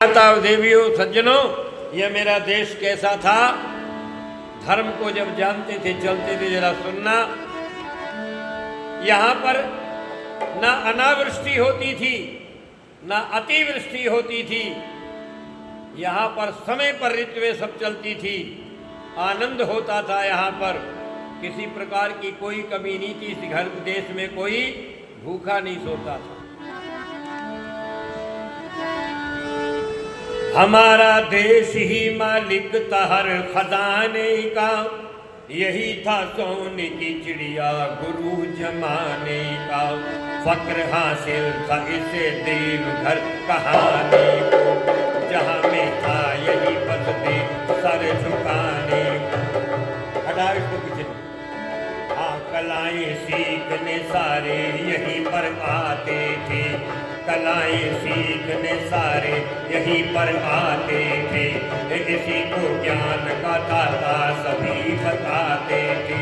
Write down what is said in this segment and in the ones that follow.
माता देवियों सज्जनों, यह मेरा देश कैसा था। धर्म को जब जानते थे चलते थे, जरा सुनना। यहाँ पर ना अनावृष्टि होती थी ना अतिवृष्टि होती थी। यहाँ पर समय पर ऋतुएं सब चलती थी, आनंद होता था। यहाँ पर किसी प्रकार की कोई कमी नहीं थी। इस घर देश में कोई भूखा नहीं सोता था। हमारा देश ही मालिक था हर खजाने का, यही था सोने की चिड़िया गुरु जमाने का। फक्र हासिल था इसे देव घर कहानी को, जहाँ में था यही बस दे सर झुकाने को। हटाओ इसको पीछे। हाँ, कलाएं सीखने सारे यहीं पर आते थे। कलाएं सीखने सारे यहीं पर आते थे। इसी को ज्ञान का दाता सभी बताते थे।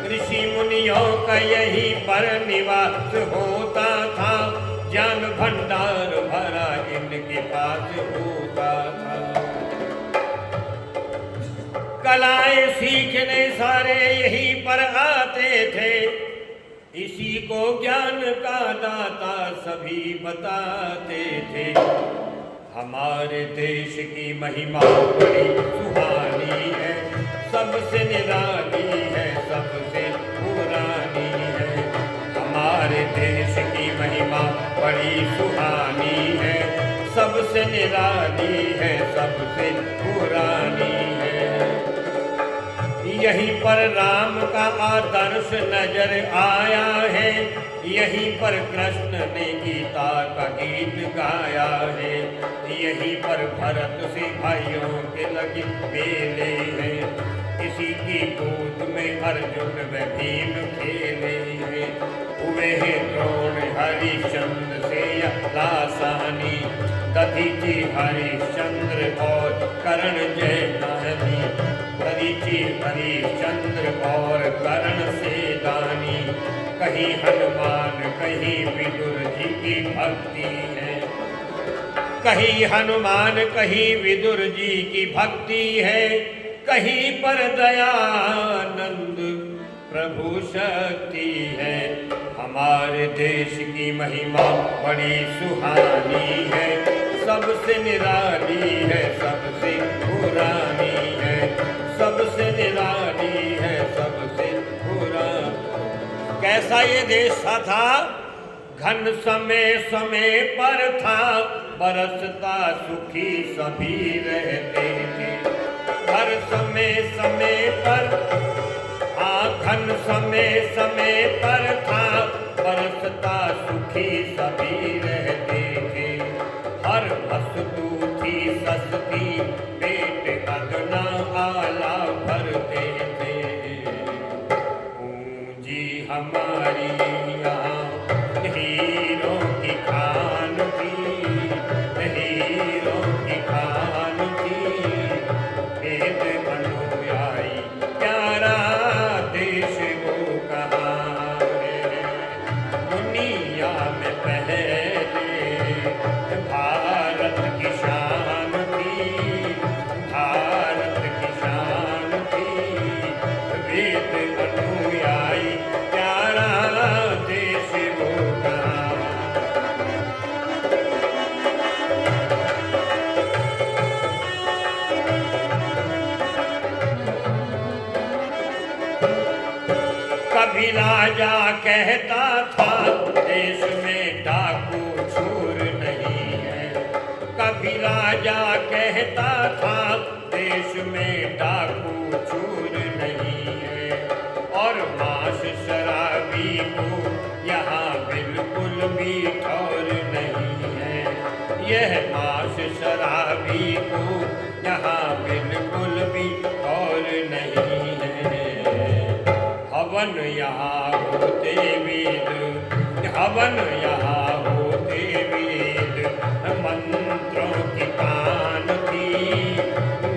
ऋषि मुनियों का यहीं पर निवास होता था। ज्ञान भंडार भरा इनके पास होता था। कलाएं सीखने सारे यहीं पर आते थे। इसी को ज्ञान का दाता सभी बताते थे। हमारे देश की महिमा बड़ी सुहानी है, सबसे निराली है, सबसे पुरानी है। हमारे देश की महिमा बड़ी सुहानी है, सबसे निराली है, सबसे पुरानी है। यहीं पर राम का आदर्श नजर आया है। यहीं पर कृष्ण ने गीता का गीत गाया है। यहीं पर भरत से भाइयों के लगे मेले हैं। इसी की गोद में अर्जुन व भीम खेले हैं। हुए हैं द्रोण हरिश्चंद्र से लासानी, दधीचि हरिश्चंद्र और कर्ण जयदानी। दधीचि हरिश्चंद्र और कर्ण से दानी। कहीं हनुमान कहीं विदुर जी की भक्ति है। कहीं हनुमान कहीं विदुर जी की भक्ति है। कहीं पर दयानंद प्रभु शक्ति है। हमारे देश की महिमा बड़ी सुहानी है, सबसे निराली है, सबसे पुरानी है, सबसे निराली है, सबसे पुरानी। कैसा ये देश था? घन समय समय पर था, बरसता सुखी सभी रहते थे। हर समय समय पर, घन समय समय पर था, बरसता सुखी सभी रहते थे। हर वस्तु थी सस्ती, पेट अदना आला भरते थे। पूंजी हमारी यहाँ हीरों की खान थी, हीरों की खान थी। वेद अनुयायी प्यारा देश वो कहाँ है। दुनिया में पहले भारत की शान थी, भारत की शान थी। वेद अनुयायी प्यारा देश वो कहाँ। कभी राजा कहता था देश में डाकू चोर नहीं है। कभी राजा कहता था देश में डाकू चोर नहीं है। और मांस शराबी को यहाँ बिल्कुल भी ठौर नहीं है। यह मांस शराबी को यहाँ बिल्कुल भी ठौर नहीं है। हवन यहाँ होते वेद, हवन यहाँ होते वेद। मंत्रों की तान थी,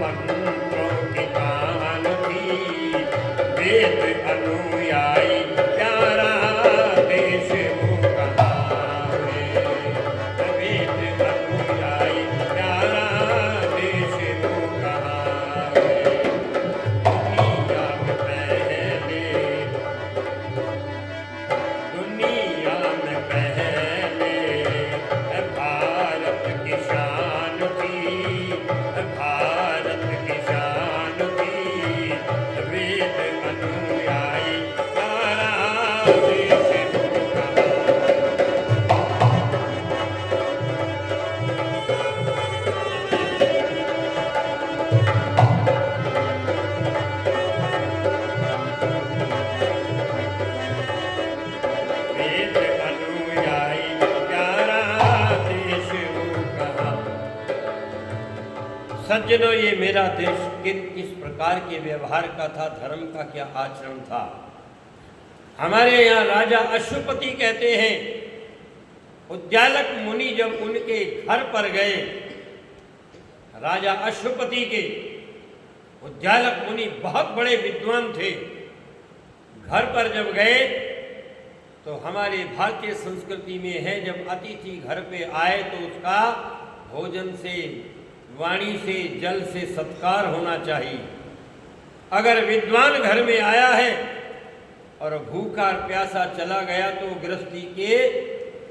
मंत्रों की तान थी। वेद अनुयायी प्यारा देश वो कहाँ है। वेद अनुयायी प्यारा सज्जनों, ये मेरा देश किस प्रकार के व्यवहार का था, धर्म का क्या आचरण था। हमारे यहाँ राजा अश्वपति कहते हैं, उद्यालक मुनि जब उनके घर पर गए, राजा अश्वपति के उद्यालक मुनि बहुत बड़े विद्वान थे, घर पर जब गए तो हमारे भारतीय संस्कृति में है, जब अतिथि घर पे आए तो उसका भोजन से, वाणी से, जल से सत्कार होना चाहिए। अगर विद्वान घर में आया है और भूखा और प्यासा चला गया तो गृहस्थी के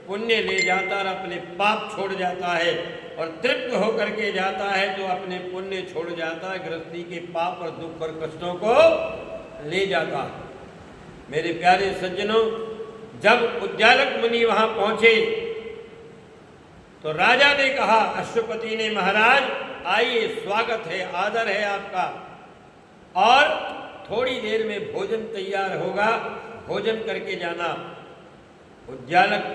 पुण्य ले जाता और अपने पाप छोड़ जाता है, और तृप्त होकर के जाता है तो अपने पुण्य छोड़ जाता है, गृहस्थी के पाप और दुख और कष्टों को ले जाता है। मेरे प्यारे सज्जनों, जब उद्यालक मुनि वहां पहुंचे तो राजा ने कहा, अश्वपति ने, महाराज आइए, स्वागत है, आदर है आपका, और थोड़ी देर में भोजन तैयार होगा, भोजन करके जाना। उद्यालक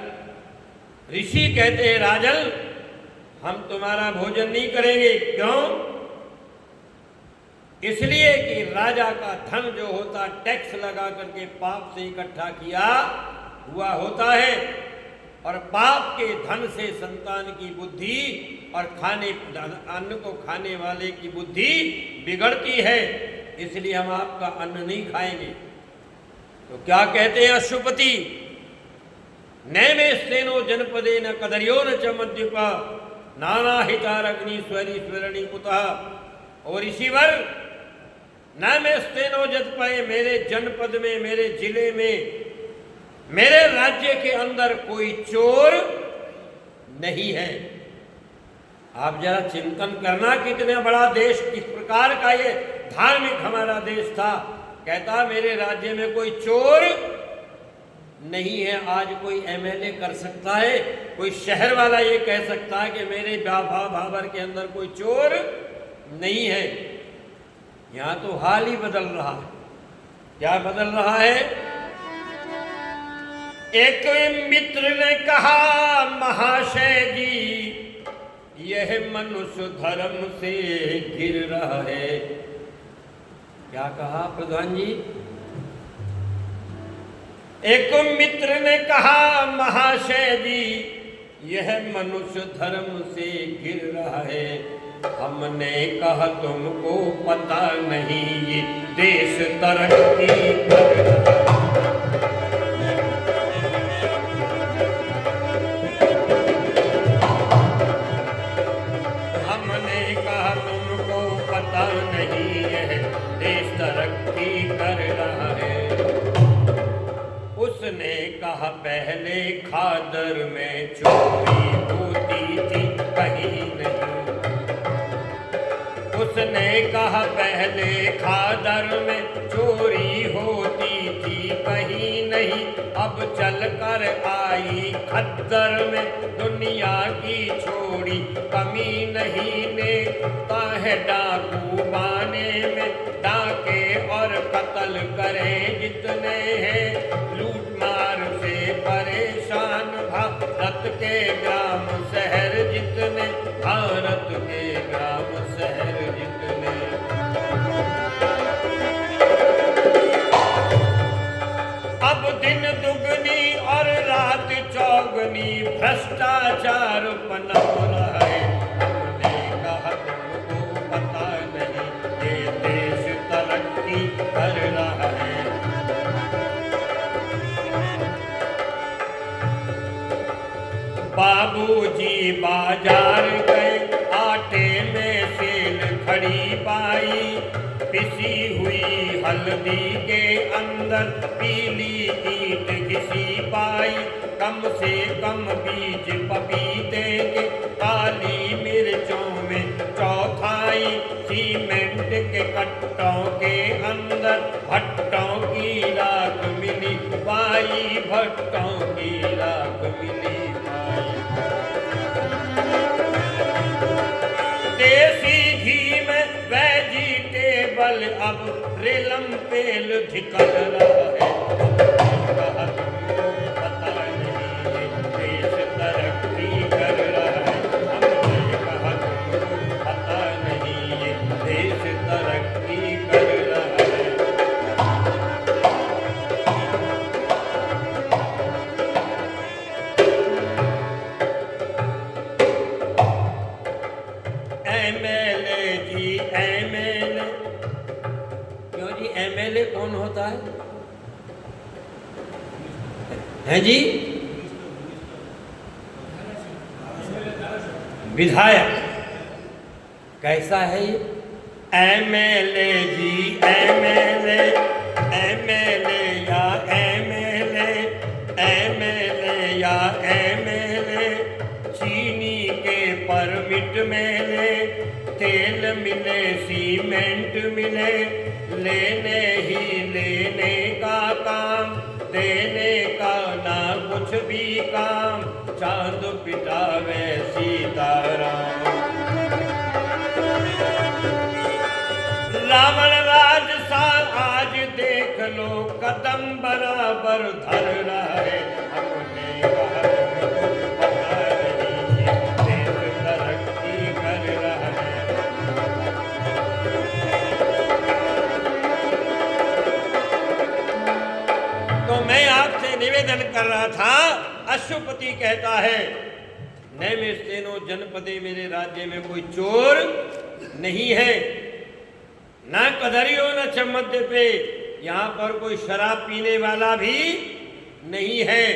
ऋषि कहते हैं, राजन हम तुम्हारा भोजन नहीं करेंगे। क्यों? इसलिए कि राजा का धन जो होता, टैक्स लगा करके पाप से इकट्ठा किया हुआ होता है, और पाप के धन से संतान की बुद्धि और अन्न को खाने वाले की बुद्धि बिगड़ती है, इसलिए हम आपका अन्न नहीं खाएंगे। तो क्या कहते हैं अश्वपति, नैमेस्तेनो जनपदे न कदर्यो न च मद्युपा नानाहितारग्नि स्वरी स्वरणी कुतः। और ऋषिवर, नैमेस्तेनो जनपदे, मेरे जनपद में, मेरे जिले में, मेरे राज्य के अंदर कोई चोर नहीं है। आप जरा चिंतन करना, कितना बड़ा देश, किस प्रकार का ये धार्मिक हमारा देश था। कहता मेरे राज्य में कोई चोर नहीं है। आज कोई एमएलए कर सकता है, कोई शहर वाला ये कह सकता है कि मेरे भाबर के अंदर कोई चोर नहीं है। यहां तो हाल ही बदल रहा है। क्या बदल रहा है? एक मित्र ने कहा, महाशय जी, यह मनुष्य धर्म से गिर रहा है। क्या कहा प्रधान जी? एक मित्र ने कहा, महाशय जी, यह मनुष्य धर्म से गिर रहा है। हमने कहा तुमको पता नहीं, ये देश तरक्की कर रहा है। हमने कहा तुमको पता नहीं, यह देश तरक्की कर रहा है। उसने कहा पहले खादर में चोरी होती थी कहीं नहीं। उसने कहा पहले खादर में चोरी होती थी कहीं नहीं। अब चल कर आई खद्दर में दुनिया की छोड़ी कमी नहीं ने। है डाकू बाने में डाके और कत्ल करें जितने हैं। लूट मार से परेशान भारत के ग्राम शहर जितने, भारत के ग्राम शहर जितने। अब दिन दुगनी और रात चौगनी भ्रष्टाचार पनप रहा है। हमने कहा तुमको पता नहीं, ये देश तरक्की कर रहा है। बाबूजी बाजार गए, आटे में सेल खड़ी पाई। पिसी हुई हल्दी के अंदर पीली ईंट घिसी पाई। कम से कम बीज पपीते के, काली मिर्चों में चौथाई। सीमेंट के कट्टों के अंदर भट्टों की राख मिली पाई। भट्टों की राख मिली पाई। देसी घी में वेजिटेबल अब रेलम पेल धिकल रहा है। कहा तुमको पता नहीं, ये देश तरक्की कर रहा है। हमने कहा तुमको पता नहीं, MLA जी MLA। क्यों जी MLA कौन होता है? हैं जी? विधायक। कैसा है ये? MLA जी MLA, MLA या MLA, MLA या MLA। चीनी के परमिट मिले, तेल मिले, सीमेंट मिले, लेने ही लेने का काम, देने का ना कुछ भी काम। चांद पिटावे सीताराम। रावण राज सा आज देख लो, कदम बराबर धर रहा है। अपने पता नहीं देश तरक्की कर रहा है। तो मैं आपसे निवेदन कर रहा था, अश्वपति कहता है नैमिषेनो जनपदे, मेरे राज्य में कोई चोर नहीं है, ना कदरियो न चमद्य पे, यहाँ पर कोई शराब पीने वाला भी नहीं है,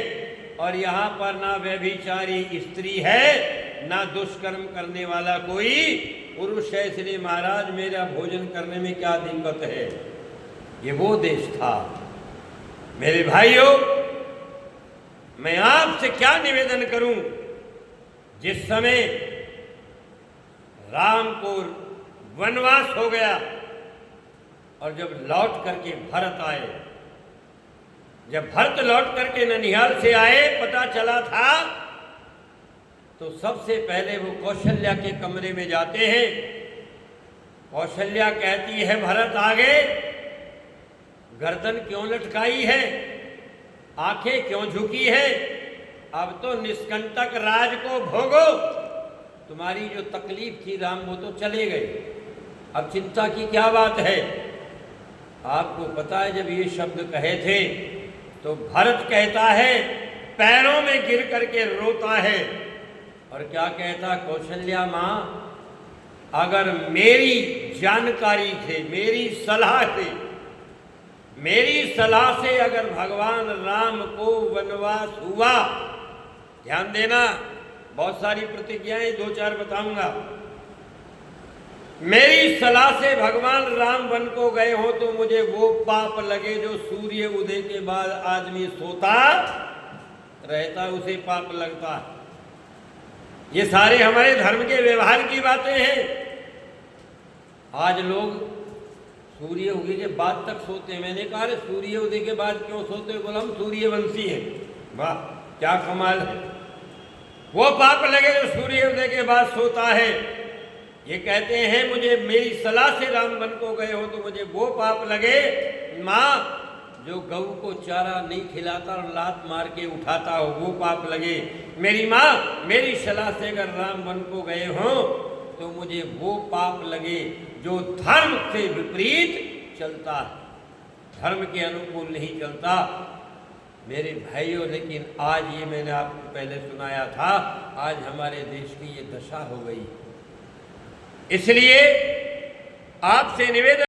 और यहाँ पर ना व्यभिचारी स्त्री है, ना दुष्कर्म करने वाला कोई पुरुष है। इसलिए महाराज मेरा भोजन करने में क्या दिक्कत है? ये वो देश था। मेरे भाइयों, मैं आपसे क्या निवेदन करूं, जिस समय राम को वनवास हो गया और जब लौट करके भरत आए, जब भरत लौट करके ननिहाल से आए, पता चला था तो सबसे पहले वो कौशल्या के कमरे में जाते हैं। कौशल्या कहती है भरत आगे, गर्दन क्यों लटकाई है, आंखें क्यों झुकी है? अब तो निष्कंटक राज को भोगो। तुम्हारी जो तकलीफ थी राम वो तो चले गए, अब चिंता की क्या बात है? आपको पता है जब ये शब्द कहे थे तो भरत कहता है, पैरों में गिर करके रोता है, और क्या कहता? कौशल्या माँ, अगर मेरी जानकारी से, मेरी सलाह से अगर भगवान राम को वनवास हुआ, ध्यान देना, बहुत सारी प्रतिज्ञाएं 2-4 बताऊंगा। मेरी सलाह से भगवान राम वन को गए हो तो मुझे वो पाप लगे जो सूर्य उदय के बाद आदमी सोता रहता, उसे पाप लगता है। ये सारे हमारे धर्म के व्यवहार की बातें हैं। आज लोग सूर्य उदय के बाद तक सोते हैं। मैंने कहा सूर्य उदय के बाद क्यों सोते हो? बोला हम सूर्यवंशी हैं। वाह, क्या कमाल है। वो पाप लगे जो सूर्योदय के बाद सोता है। ये कहते हैं मुझे मेरी सलाह से राम वन को गए हो तो मुझे वो पाप लगे, माँ जो गऊ को चारा नहीं खिलाता और लात मार के उठाता हो वो पाप लगे। मेरी माँ मेरी सलाह से अगर राम वन को गए हो तो मुझे वो पाप लगे जो धर्म से विपरीत चलता है, धर्म के अनुकूल नहीं चलता। मेरे भाइयों, लेकिन आज ये मैंने आपको पहले सुनाया था, आज हमारे देश की ये दशा हो गई। इसलिए आपसे निवेदन